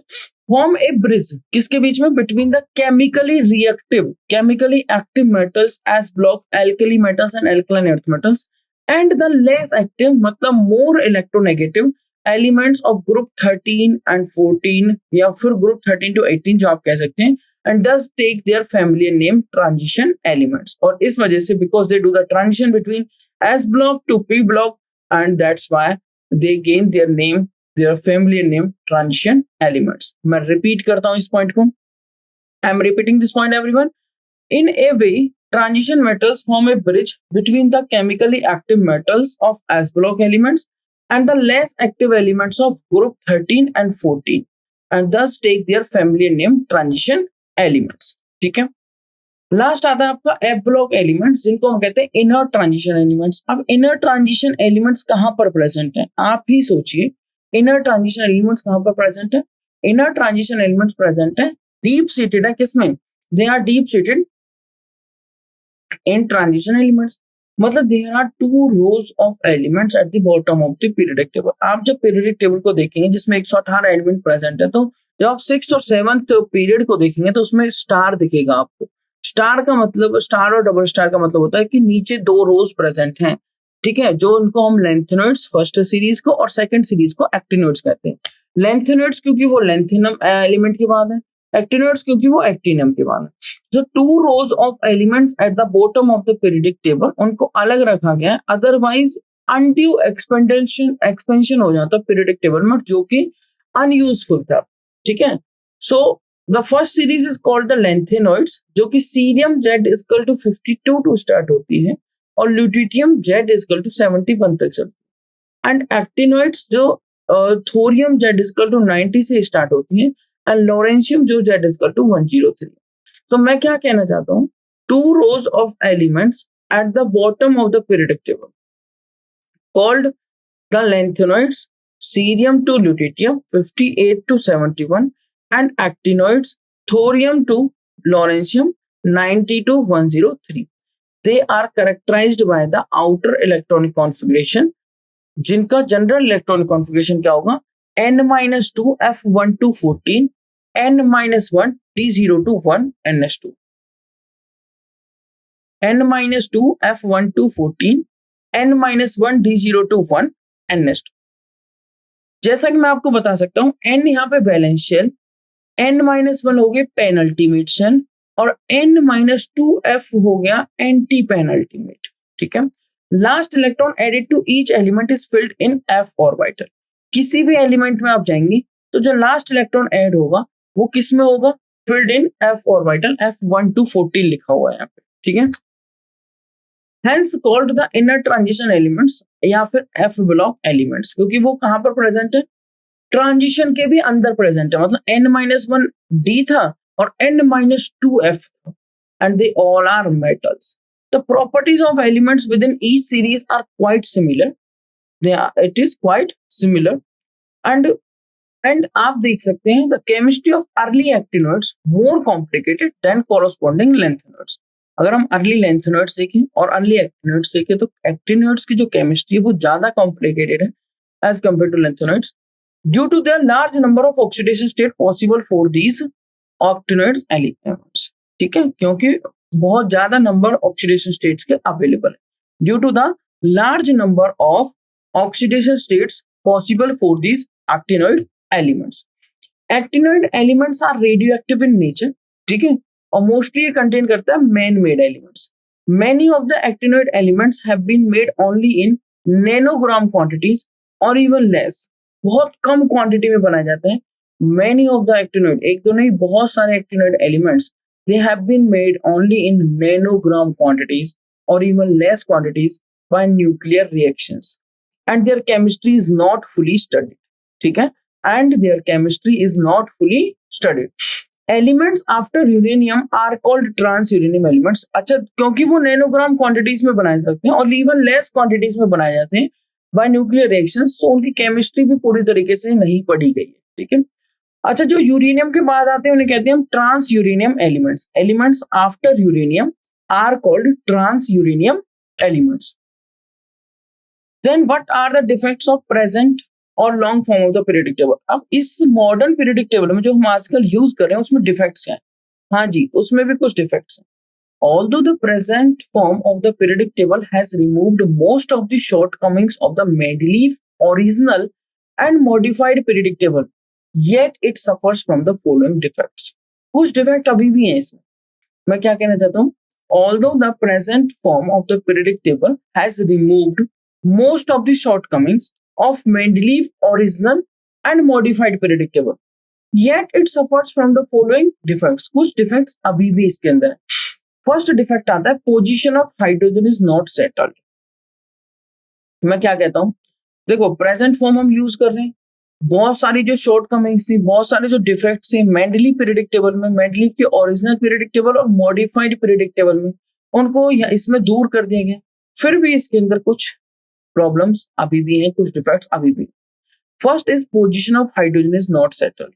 form a bridge किसके बीच में, between the chemically reactive, chemically active metals as block alkali metals and alkaline earth metals and the less active मतलब more electronegative elements of group 13 and 14 या फिर group 13 to 18 जो आप कह सकते हैं, and thus take their familiar name transition elements. और इस वजह से because they do the transition between S block to P block and that's why they gain their name, their familiar name transition elements. मैं repeat करता हूँ इस point को. I am repeating this point everyone. In a way, transition metals form a bridge between the chemically active metals of S block elements and the less active elements of group 13 and 14 and thus take their familiar name transition elements. ठीक है, लास्ट आता है आपका एफ ब्लॉक एलिमेंट्स जिनको हम कहते हैं इनर ट्रांजिशन एलिमेंट्स। अब इनर ट्रांजिशन एलिमेंट्स कहां पर प्रेजेंट है, आप ही सोचिए, इनर ट्रांजिशन एलिमेंट्स कहां पर प्रेजेंट है? इनर ट्रांजिशन एलिमेंट्स प्रेजेंट है, डीप सीटेड है किसमें? They are deep seated in transition elements. मतलब there are two rows of elements at the bottom of the periodic table. आप जब पीरियोडिक टेबल को देखेंगे जिसमें 118 एलिमेंट प्रेजेंट है, तो जब आप 6th और 7th पीरियड को देखेंगे तो उसमें स्टार दिखेगा आपको। स्टार का मतलब, स्टार और डबल स्टार का मतलब होता है कि नीचे 2 रोज प्रेजेंट हैं, ठीक है, जो उनको हम लेंथेनॉइड्स फर्स्ट सीरीज को और सेकंड सीरीज को एक्टिनॉइड्स कहते हैं। लेंथेनॉइड्स क्योंकि वो लेंथेनम एलिमेंट के बाद है, एक्टिनॉइड्स क्योंकि वो एक्टिनम के बाद है। जो 2 रोज of elements at the bottom of the periodic table उनको अलग रखा गया है, अदरवाइज अनड्यू एक्सपेंशन हो जाता पीरियोडिक टेबल में, जो कि अनयूजफुल था। ठीक है, so the first series is called the lanthanoids, जो कि cerium Z equal to 52 to start होती है और ल्यूटिटियम Z इक्वल टू 71 तक चलती है, एंड एक्टिनॉइड्स जो थोरियम Z इक्वल टू 90 से स्टार्ट होती है, एंड लॉरेंशियम जो Z इक्वल टू 103। तो मैं क्या कहना चाहता हूं, 2 rows of elements at the bottom of the periodic table called the lanthanoids, cerium to lutetium 58 to 71 and actinoids, thorium to lawrencium 90 to 103. They are characterized by the outer electronic configuration, जिनका जनरल इलेक्ट्रॉनिक कॉन्फ़िगरेशन क्या होगा? n-2 f1 to 14, n-1 d0 to 1 ns2, n-2 f1 to 14, n-1 d0 to 1 ns2। जैसा कि मैं आपको बता सकता हूं, n यहाँ पे वैलेंस शेल, n-1 हो गए पेनल्टीमेट शेल और n-2 f हो गया एंटी पेनल्टीमेट। ठीक है, last electron added to each element is filled in f orbital. किसी भी एलिमेंट में आप जाएंगे तो जो लास्ट इलेक्ट्रॉन ऐड होगा वो किस में होगा? Field in f orbital, f1 to 14 लिखा हुआ है यहाँ पे। ठीक है, hence called the inner transition elements या फिर f ब्लॉक एलिमेंट्स, क्योंकि वो कहां पर प्रेजेंट है? ट्रांजिशन के भी अंदर प्रेजेंट है। मतलब n-1 d था और n-2 f था, and they all are metals. The properties of elements within each series are quite similar. It is quite similar, and आप देख सकते हैं the chemistry of early actinoids more complicated than corresponding lanthanoids. अगर हम अर्ली लेंथेनॉइड्स देखें और अर्ली एक्टिनॉइड्स देखें तो एक्टिनॉइड्स की जो केमिस्ट्री है वो ज्यादा कॉम्प्लिकेटेड है as compare to lanthanoids, due to their large number of oxidation state possible for these actinoids elements. ठीक है, क्योंकि बहुत ज्यादा नंबर ऑक्सीडेशन स्टेट्स के अवेलेबल है, due to the large number of oxidation states possible for these actinoid elements. Actinoid elements are radioactive in nature. ठीक है, और मोस्टली ये कंटेन करता है man made elements. Many of the actinoid elements have been made only in nanogram quantities और इवन लेस, बहुत कम क्वांटिटी में बनाए जाते हैं। मेनी ऑफ द एक्टिनॉइड, एक दो नहीं, बहुत सारे actinoid elements they have been made only in nanogram quantities or even less quantities by nuclear reactions, and their chemistry is not fully studied. ठीक है, and their chemistry is not fully studied. Elements after uranium are called transuranium elements. अच्छा, क्योंकि वो नैनोग्राम क्वांटिटीज में बनाए जाते हैं और इवन लेस क्वांटिटीज में बनाए जाते हैं बाय न्यूक्लियर रिएक्शंस, तो उनकी केमिस्ट्री भी पूरी तरीके से नहीं पढ़ी गई है। ठीक है, अच्छा, जो यूरेनियम के बाद आते हैं उन्हें कहते हैं हम transuranium elements. Elements after uranium are called transuranium elements. Then what are the defects of present और long form of the periodic table? अब इस मॉडर्न पीरियोडिक टेबल में जो हम आजकल यूज कर रहे हैं उसमें डिफेक्ट्स क्या है? हाँ जी, उसमें भी कुछ डिफेक्ट्स हैं। Although the present form of the periodic table has removed most of the shortcomings of the Mendeleev original and modified periodic table, yet it suffers from the following defects. कुछ डिफेक्ट अभी भी हैं इसमें। मैं क्या कहना चाहता हूँ, although the present form of the periodic table has removed most of the shortcomings of Mendeleev original and modified periodic table, yet it suffers from the following defects. कुछ डिफेक्ट्स अभी भी इसके अंदर है। फर्स्ट डिफेक्ट आता है position of hydrogen is not settled. मैं क्या कहता हूं, देखो प्रेजेंट फॉर्म हम यूज कर रहे हैं, बहुत सारी जो शॉर्ट कमिंग्स थी, बहुत सारे जो डिफेक्ट्स थे मेंडलीव पीरियोडिक टेबल में, मेंडलीव के ओरिजिनल पीरियोडिक टेबल और मॉडिफाइड पीरियोडिक टेबल में, उनको इसमें दूर कर दिया गया। फिर भी इसके अंदर कुछ प्रॉब्लम्स अभी भी हैं, कुछ डिफेक्ट्स अभी भी। First is position of hydrogen is not settled.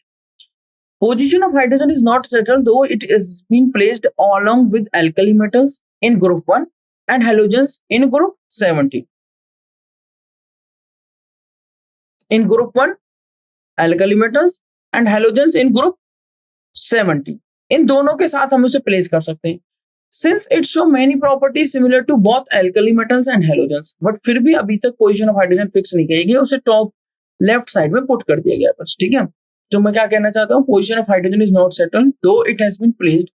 Position of hydrogen is not settled though it is being placed along with alkali metals in group 1 and halogens in group 70. In group 1 alkali metals and halogens in group 70. इन दोनों के साथ हम उसे प्लेस कर सकते हैं। Since it show many properties similar to both alkali metals and halogens, but फिर भी अभी तक पोजीशन ऑफ हाइड्रोजन फिक्स नहीं किया गया, उसे टॉप लेफ्ट साइड में पुट कर दिया गया बस, ठीक है। तो मैं क्या कहना चाहता हूँ, position of hydrogen is not settled though it has been placed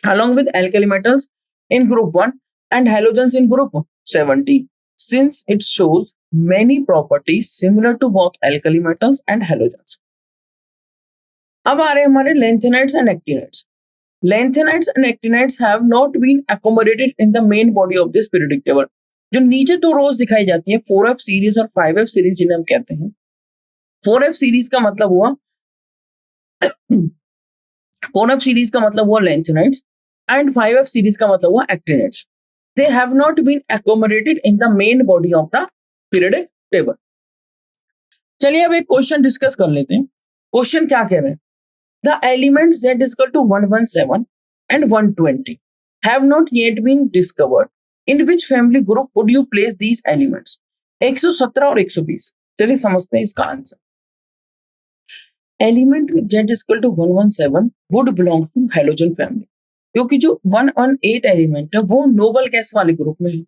along with alkali metals in group 1 and halogens in group 70, since it shows many properties similar to both alkali metals and halogens. अब आ रहे हमारे lanthanides and actinides. Lanthanides and actinides have not been accommodated in the main body of this periodic table. जो नीचे तो रोज दिखाई जाती है 4F सीरीज और 5F सीरीज जिन्हें हम कहते हैं। 4F सीरीज का मतलब हुआ 4F सीरीज का मतलब हुआ लैंथेनाइड्स एंड 5F सीरीज का मतलब हुआ actinides. They have not been accommodated in the main body of the periodic table. चलिए अब एक क्वेश्चन डिस्कस कर लेते हैं। क्वेश्चन क्या कह रहे हैं, the elements Z is equal to 117 and 120 have not yet been discovered. In which family group would you place these elements? 117 और 120। चलिए समझते हैं इसका answer. Element Z is equal to 117 would belong to halogen family, क्योंकि जो 118 एलिमेंट है वो नोबल गैस वाले ग्रुप में है।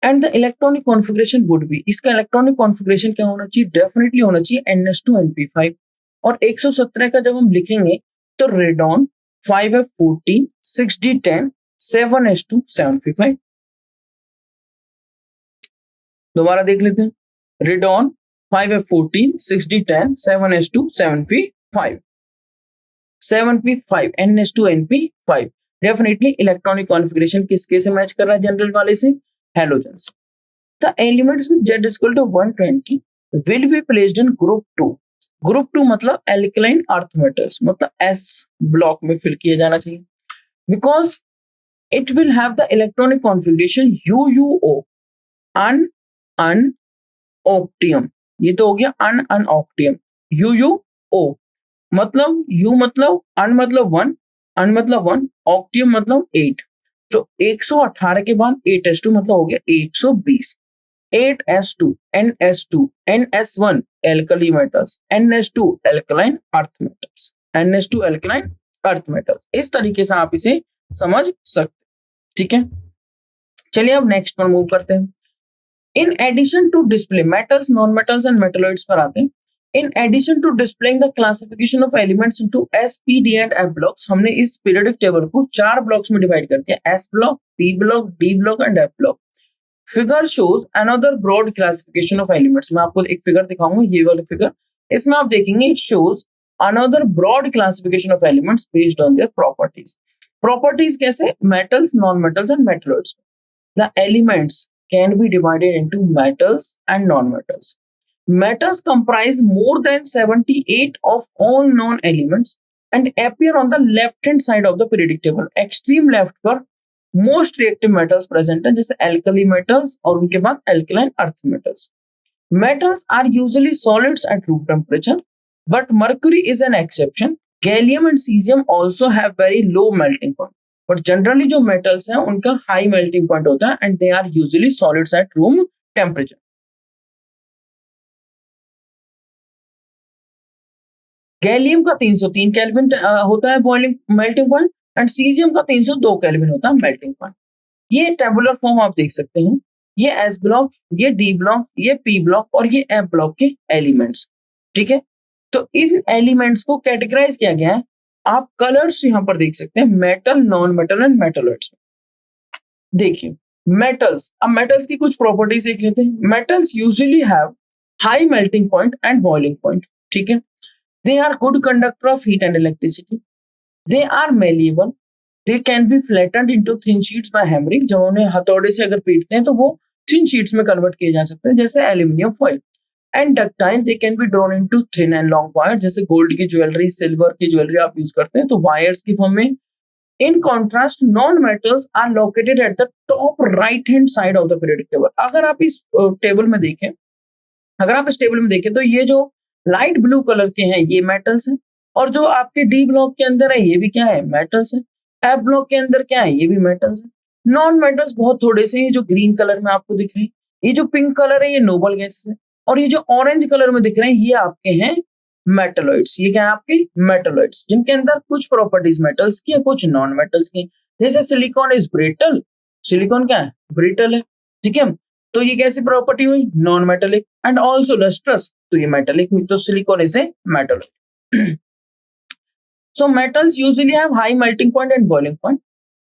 And the electronic configuration would be, इसका इलेक्ट्रॉनिक कॉन्फ़िगरेशन क्या होना चाहिए, डेफिनेटली होना चाहिए NH2NP5। और 117 का जब हम लिखेंगे तो radon 5F14 6D10 7H2 7P5। दोबारा देख लेते हैं, radon 5F14 6D10 7H2 7P5 7P5 NH2NP5। Definitely electronic configuration किसके से मैच कर रहा है, जनरल वाले से, हेलोजन से। The elements with Z is equal to 120 will be placed in group 2। Group 2 मतलब एल्कलाइन अर्थ मेटल्स, मतलब S ब्लॉक में फिल किया जाना चाहिए, because it will have the electronic configuration UUO अन ऑक्टियम। ये तो हो गया अन ऑक्टियम। UUO मतलब U मतलब अन मतलब 1, अन मतलब 1, ऑक्टियम मतलब 8। तो 118 के बाद 8S2 मतलब हो गया 120। 8S2 NS2 NS1 alkali metals, NH2 alkaline earth metals, NH2 alkaline earth metals. इस तरीके से आप इसे समझ सकते, ठीक है। चलिए अब नेक्स्ट पर मूव करते हैं। In addition to display metals, non metals and metalloids पर आते हैं। In addition to displaying the classification of elements into S, P, D and F blocks, हमने इस पीरियोडिक टेबल को 4 ब्लॉक्स में डिवाइड कर दिया, S block, P block, D block and F block. Figure shows another broad classification of elements. मैं आपको एक फिगर दिखाऊंगा, ये वाला फिगर, इसमें आप देखेंगे it shows another broad classification of elements based on their properties. Properties कैसे, metals, non metals and metalloids. The elements can be divided into metals and non-metals. Metals comprise more than 78 of all known elements and appear on the left-hand side of the periodic table. Extreme left पर most reactive metals present है, जैसे alkali metals और उनके बाद alkaline earth metals. Metals are usually solids at room temperature, but mercury is an exception. Gallium and cesium also have very low melting point. But generally जो मेटल्स हैं उनका हाई मेल्टिंग पॉइंट होता है and they are usually solids at room temperature. Gallium का 303 केल्विन होता है boiling melting point and caesium का 302 केल्विन होता है मेल्टिंग पॉइंट। ये टेबुलर फॉर्म आप देख सकते हैं, ये S ब्लॉक, ये D ब्लॉक, ये P ब्लॉक और ये F ब्लॉक के एलिमेंट्स, ठीक है। तो इन एलिमेंट्स को कैटेगराइज किया गया है, आप कलर्स यहां पर देख सकते हैं, metal, non metal and metalloids. देखिए मेटल्स, अब मेटल्स की कुछ प्रॉपर्टीज देख लेते हैं। Metals usually have high melting point and boiling point, ठीक है। They are good conductor of heat and electricity. They are malleable, they can be flattened into thin sheets by hammering, जब उन्हें हथौड़े से अगर पीटते हैं तो वो थिन शीट्स में कन्वर्ट किए जा सकते हैं, जैसे aluminium foil. And ductile, they can be drawn into thin and long wire, जैसे गोल्ड की ज्वेलरी, सिल्वर की ज्वेलरी आप यूज करते हैं तो वायर्स की फॉर्म में। In contrast non metals are located at the top right hand side of the periodic table. अगर आप इस टेबल में देखें, अगर आप इस टेबल में देखें तो ये जो लाइट ब्लू कलर के हैं ये मेटल्स हैं, और जो आपके डी ब्लॉक के अंदर है ये भी क्या है, मेटल्स है। एफ ब्लॉक के अंदर क्या है, ये भी मेटल्स है। नॉन मेटल्स बहुत थोड़े से हैं, जो ग्रीन कलर में आपको दिख रहे हैं, ये जो पिंक कलर है ये नोबल गैसेस है, और ये जो ऑरेंज कलर में दिख रहे हैं ये आपके हैं मेटलॉइड्स। ये क्या है आपके मेटलॉइड्स, जिनके अंदर कुछ प्रॉपर्टीज मेटल्स की है, कुछ नॉन मेटल्स की। जैसे सिलिकॉन इज ब्रिटल, सिलिकॉन क्या है, ब्रिटल है, ठीक है। तो ये कैसी प्रॉपर्टी हुई, non metallic. And also lustrous, तो ये मेटेलिक हुई, तो silicon is a metal. So metals usually have high melting point and boiling point.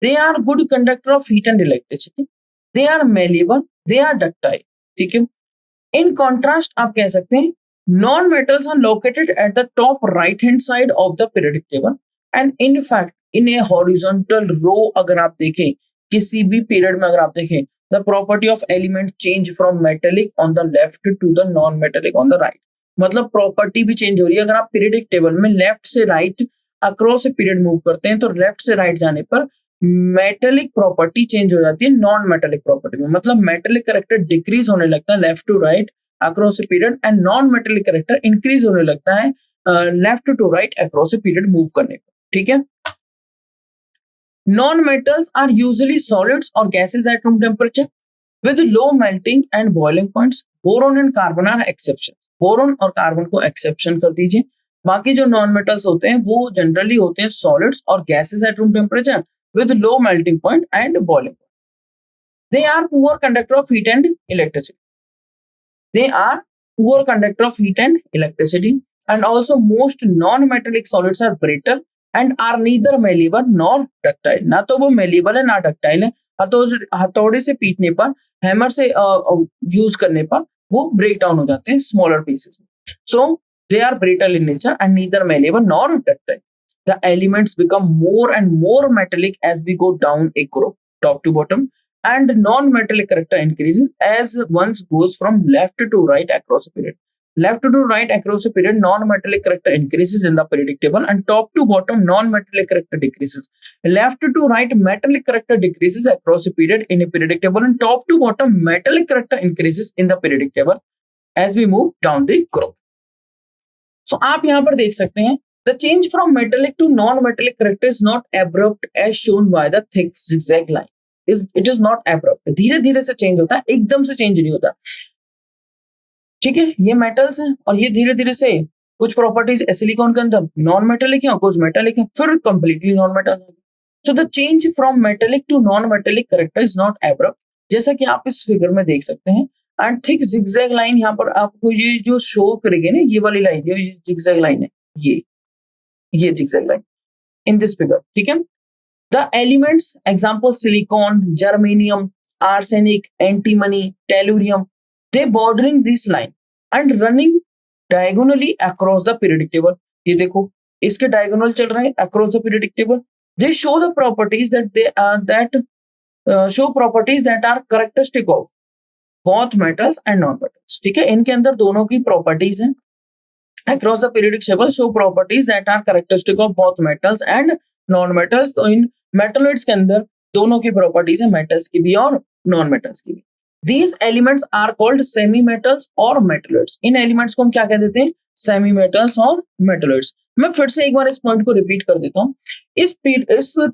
They are good conductor of heat and electricity. They are malleable. They are ductile. ठीक है। In contrast आप कह सकते हैं non metals are located at the top right hand side of the periodic table, and in fact in a horizontal row अगर आप देखें किसी भी पीरियड में, अगर आप देखें the property of element change from metallic on the left to the non metallic on the right, मतलब प्रॉपर्टी भी चेंज हो रही है। अगर आप पीरियडिक टेबल में लेफ्ट से right across a period move करते हैं तो लेफ्ट से राइट जाने पर मेटेलिक प्रॉपर्टी चेंज हो जाती है नॉन मेटेलिक प्रॉपर्टी में, मतलब मेटेलिक कैरेक्टर डिक्रीज होने लगता है left to right across a period, and non metallic character increase होने लगता है left to right across a period move करने पर, ठीक है। Non metals are usually solids और gases at room temperature with low melting and boiling points. Boron and carbon are exception, boron और कार्बन को एक्सेप्शन कर दीजिए। बाकी जो नॉन मेटल्स होते हैं वो जनरली होते हैं सॉलिड्स और gases at room temperature with low melting point and boiling point. They are poor conductor of heat and electricity, they are poor conductor of heat and electricity, and also most non metallic solids are brittle and are neither malleable nor ductile. ना तो वो मेलिएबल है ना डक्टाइल है, हथौड़े से पीटने पर, हैमर से यूज करने पर वो ब्रेक डाउन हो जाते हैं स्मॉलर पीसेस में। सो they are brittle in nature and neither malleable nor ductile. The elements become more and more metallic as we go down a group, top to bottom, and non-metallic character increases as one goes from left to right across a period. Left to right across a period, non-metallic character increases in the periodic table, and top to bottom, non-metallic character decreases. Left to right, metallic character decreases across a period in a periodic table, and top to bottom, metallic character increases in the periodic table as we move down the group. So आप यहाँ पर देख सकते हैं the change from metallic to non-metallic character is not abrupt as shown by the thick zigzag line. It is not abrupt. धीरे धीरे से चेंज होता है, एकदम से चेंज नहीं होता, ठीक है। ये मेटल्स हैं और ये धीरे धीरे से कुछ प्रॉपर्टीज सिलिकॉन के अंदर नॉन मेटेलिक है, कुछ मेटेलिक है, फिर completely non metallic. So the change from metallic to non metallic character is not abrupt, जैसा कि आप इस फिगर में देख सकते हैं। एंड थिक जिगजैग लाइन, यहाँ पर आपको ये जो शो करेगी ना, ये वाली लाइन, ये जिगजैग लाइन है, ये zigzag line in this figure, ठीक है। The elements example silicon, germanium, arsenic, antimony, tellurium, they bordering this line and running diagonally across the periodic table. ये देखो इसके डायगोनल चल रहे हैं across the periodic table. They show the properties show properties that are characteristic of both metals and non-metals, ठीक है। इनके अंदर दोनों की प्रॉपर्टीज हैं। Across the periodic table show properties that are characteristic of both metals and non-metals। तो इन मेटलॉइड्स के अंदर दोनों की प्रॉपर्टीज है, मेटल्स की भी और नॉन मेटल्स की भी। These elements are called semi metals और मेटलॉइड्स। इन एलिमेंट्स को हम क्या कह देते हैं, सेमी मेटल्स और मेटलॉइड्स। मैं फिर से एक बार इस पॉइंट को रिपीट कर देता हूँ। इस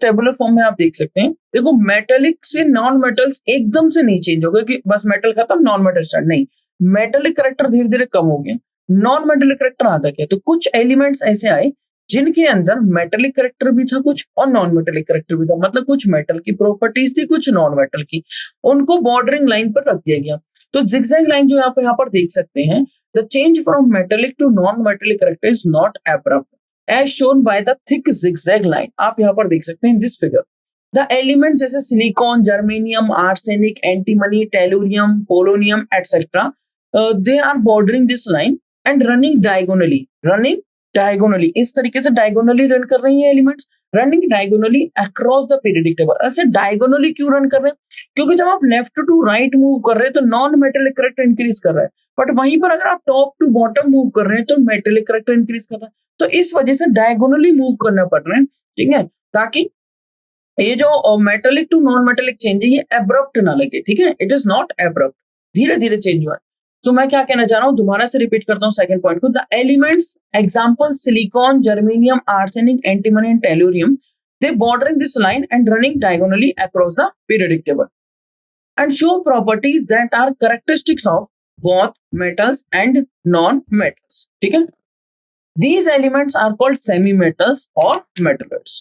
टेबुलर फॉर्म में आप देख सकते हैं, देखो मेटेलिक से नॉन मेटल्स एकदम से नहीं चेंज हो गए कि बस मेटल खत्म नॉन मेटल स्टार्ट, नहीं, मेटेलिक कैरेक्टर धीरे धीरे कम हो गया, नॉन मेटेलिक कैरेक्टर आता क्या। तो कुछ एलिमेंट्स ऐसे आए जिनके अंदर मेटेलिक कैरेक्टर भी था कुछ और नॉन मेटेलिक कैरेक्टर भी था, मतलब कुछ मेटल की प्रॉपर्टीज थी कुछ नॉन मेटल की, उनको बॉर्डरिंग लाइन पर रख दिया गया। तो जिगजैग लाइन जो आप यहाँ पर देख सकते हैं, the change from metallic to non metallic character is not abrupt as shown by the thick zigzag line. आप यहाँ पर देख सकते हैं दिस फिगर। द एलिमेंट जैसे silicon, germanium, arsenic, antimony, tellurium, polonium etcetera, they are bordering this line and running diagonally, इस तरीके से डायगोनली रन कर रही है elements running diagonally across the periodic table. ऐसे डायगोनली क्यों रन कर रहे हैं? क्योंकि जब आप लेफ्ट टू राइट मूव कर रहे हैं तो नॉन मेटेलिक करेक्टर इंक्रीज कर रहा है, बट वहीं पर अगर आप टॉप टू बॉटम मूव कर रहे हैं तो मेटेलिक करेक्टर इंक्रीज कर रहा है। तो इस वजह से डायगोनली मूव करना पड़ रहा है, ठीक है, ताकि ये जो metallic to non metallic change है ये एब्रप्ट ना लगे, ठीक है, इट इज नॉट एब्रप्ट, धीरे धीरे चेंज हुआ है। तो मैं क्या कहना चाह रहा हूं, दोबारा से रिपीट करता हूं सेकंड पॉइंट को। The elements example silicon, germanium, arsenic, antimony and tellurium, they bordering this line and running diagonally across the periodic table and show properties that are characteristics of both metals and non-metals, ठीक है। These elements are called semi-metals or metalloids.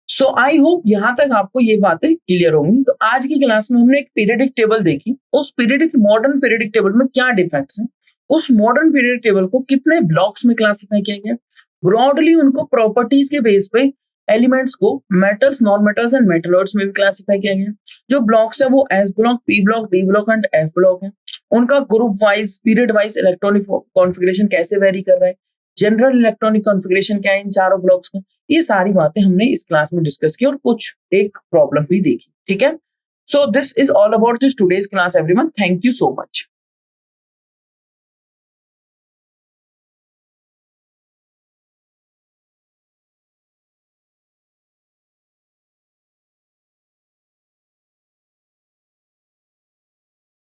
So I hope यहाँ तक आपको ये बातें क्लियर होंगी। तो आज की क्लास में हमने एक पीरियडिक टेबल देखी, उस मॉडर्न पीरियडिक टेबल में क्या डिफेक्ट्स हैं, उस मॉडर्न पीरियडिक टेबल को कितने ब्लॉक्स में क्लासिफाई किया गया, ब्रॉडली उनको प्रॉपर्टीज के बेस पे एलिमेंट्स को metals, non metals and metalloids में भी क्लासिफाई किया गया। जो ब्लॉक्स है वो S block, P block, D block and F block है। उनका group wise, period wise electronic configuration कैसे वेरी कर रहा है, जनरल इलेक्ट्रॉनिक कॉन्फ़िगरेशन क्या है इन चारों ब्लॉक्स का, ये सारी बातें हमने इस क्लास में डिस्कस की और कुछ एक प्रॉब्लम भी देखी, ठीक है। So this is all about this today's class everyone, thank you so much.